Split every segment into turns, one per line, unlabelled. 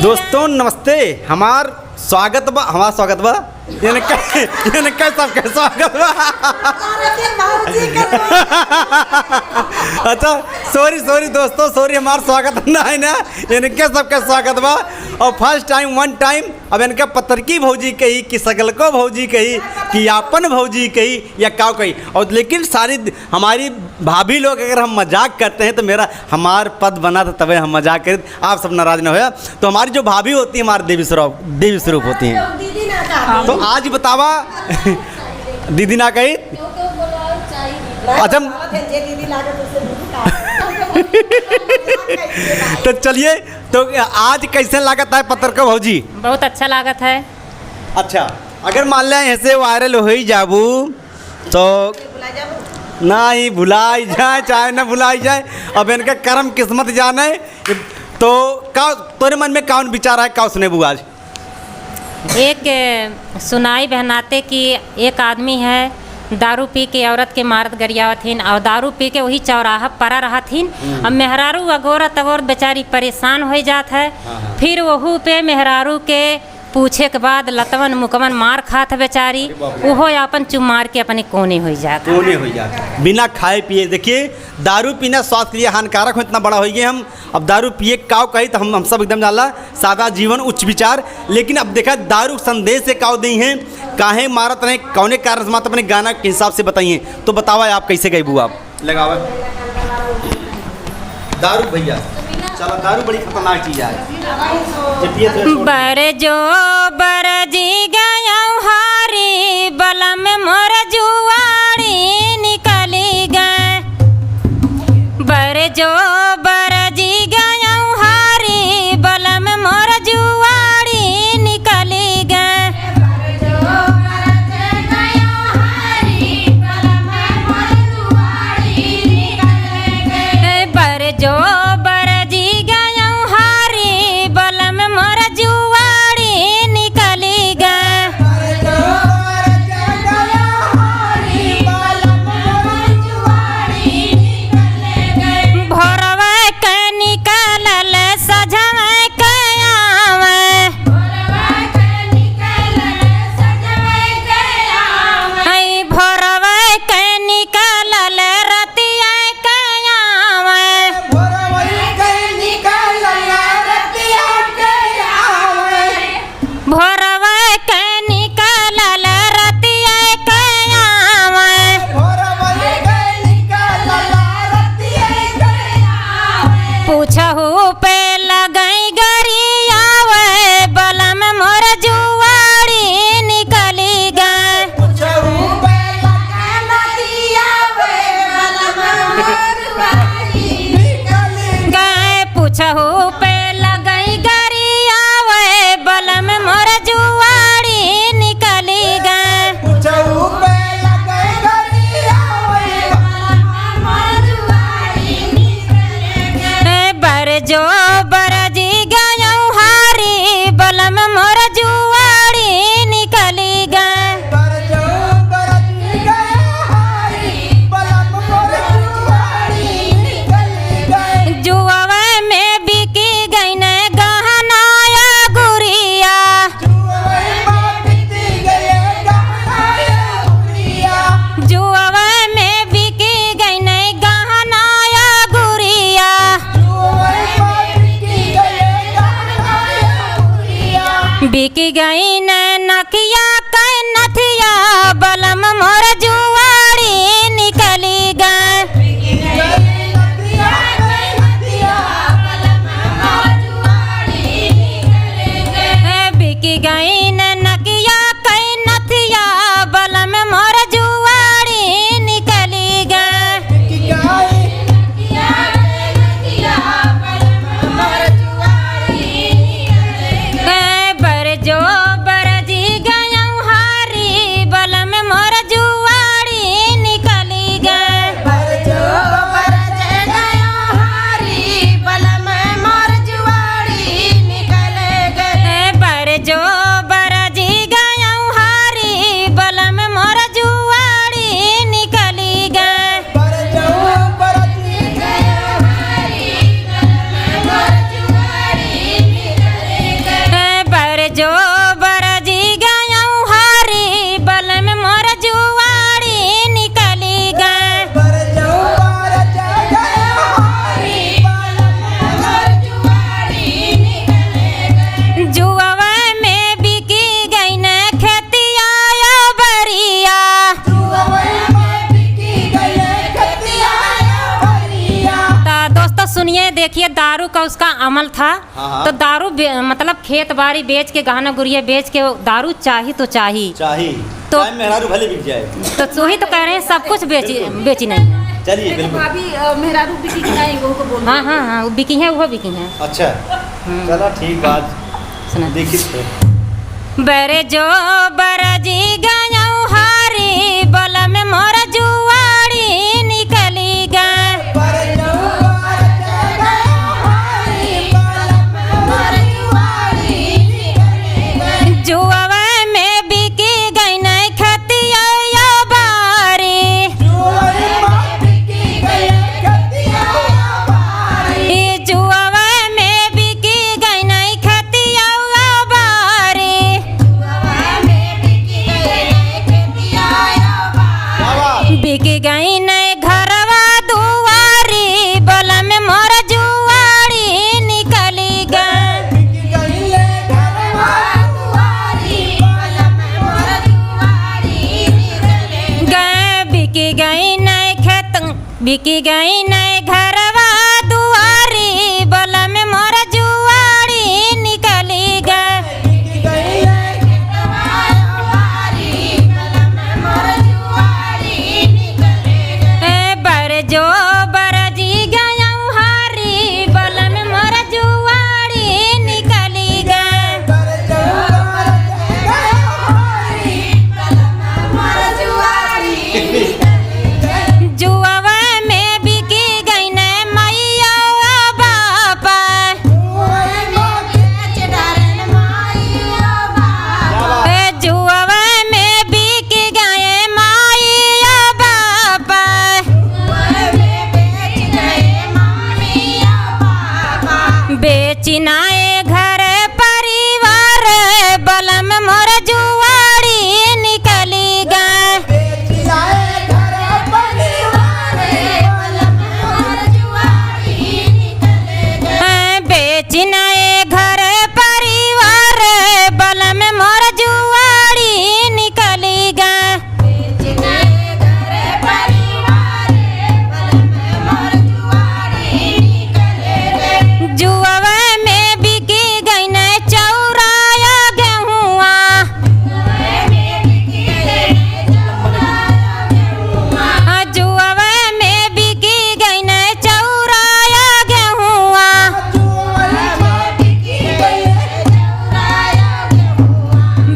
दोस्तों नमस्ते। हमार स्वागत बा इनका सबका स्वागत बा। अच्छा सॉरी दोस्तों, सॉरी हमार स्वागत ना है ना, इनके सबका स्वागत बा। और फर्स्ट टाइम वन टाइम अब इनका पतरकी भौजी कही कि सकलको भौजी कही कि यापन भौजी कही या काव कही। और लेकिन सारी हमारी भाभी लोग अगर हम मजाक करते हैं तो हमार पद बना था तभी हम मजाक करें, आप सब नाराज ना होया। तो हमारी जो भाभी होती है हमारे देवी स्वरूप होती हैं। तो आज बतावा दीदी ना कही। अच्छा तो चलिए, तो आज कैसे लागत है पत्थर का भौजी?
बहुत अच्छा लागत है।
अच्छा अगर मान लें ऐसे वायरल हो ही जाबू तो ना ही भुलाई जाए चाहे ना भुलाई जाए, अब इनका कर्म किस्मत जाने। तो का तोरे मन में कौन विचार है, का सुने बू आज?
एक सुनाई बहनाते कि एक आदमी है दारू पी के औरत के मारत गरियावथिन और दारू पी के वही चौराहा परा रहथिन। अब मेहरारू अगोरत अगोर बेचारी परेशान हो जात है। फिर वहू पे मेहरारू के पूछे के बाद लतवन मुकवन मार खात है बेचारी, वो अपन चुम मार के अपने कोने हो जाता
बिना खाए पिए। देखिए दारू पीना स्वास्थ्य के लिए हानिकारक हो, इतना बड़ा हो गए हम। अब दारू पिए काव कही तो हम सब एकदम जाला सादा जीवन उच्च विचार। लेकिन अब देखा दारू संदेश से काव दी हैं, काहे मारत रहे, कौने कारण से मारत, अपने गाना के हिसाब से बताइए। तो बतावा आप कैसे गई बू? आप लगावा दारू भैया, चलो दारू बड़ी खतरनाक चीज है।
बर जो बर जी गया हारी बलम मोर जुआड़ी निकली गए। बर जो बर जी गया हारी बलम मोर जुआड़ी निकली गए। बर जो बिकी गई न नकिया कै नथिया बलम मोर जुआड़ी निकली गए। बिकी गई न नकिया कै नथिया बलम मोर जुआड़ी निकली गए। जो बर जी गया हारी बलम मोर देखिए दारू का उसका अमल था।
हाँ।
तो दारू मतलब खेत बाड़ी बेच के गहना गुड़िया बेच के दारू चाही तो चाही तो
मेहरारू भले बिक जाए।
तो वही तो कह रहे हैं सब कुछ बेची नहीं है।
चलिए बिल्कुल।
अभी मेहरारू बिकी की नहीं वो को बोल।
हाँ हाँ हाँ वो बिकी है वो बिकी है।
अच्छा चलो ठीक बात
सुना
देखिए।
बरे जो बरजी गयऊ हारी बल में मोर जुआड़ी निकली गए। जुआवा में बिकी गई नहीं खतिया बारी। जुआवा में बिकी गई नहीं खतिया बारी। बिकी गई नहीं घरवा दुआरी बल में मोर जुआड़ी निकली गए। बिकी गई नहीं खेत बिकी गई नहीं घरवा दुआरी बल में मोर जुआड़ी निकली गए। बर जो बरजी गयऊ हारी बल में मोर जुआड़ी निकली गए। जुआवा में बिकी गई न मैया बापा। जुआवा में बिकी गए माइया बापा। बेचिनाए घर परिवार बल में मोर जुआड़ी निकली गए। बेचिनाए घर परिवार बल में मोर जुआड़ी निकली गए। जुआवा में बिकी गई न चौराया गेहुआ। जुआवा में बिकी गई न चौराया गेहुआ।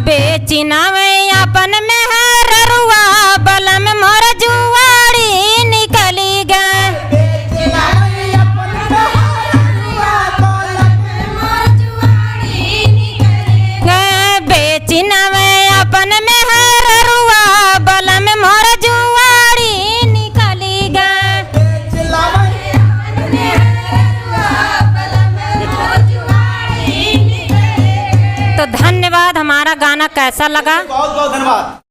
बेचिनावे अपन मेहररुआ बल में मोर जुआड़ी निकली गए। बेचिनावे अपन मेहररुआ बल में मोर जुआड़ी निकली गए। तो धन्यवाद। हमारा गाना कैसा लगा?
बहुत बहुत धन्यवाद।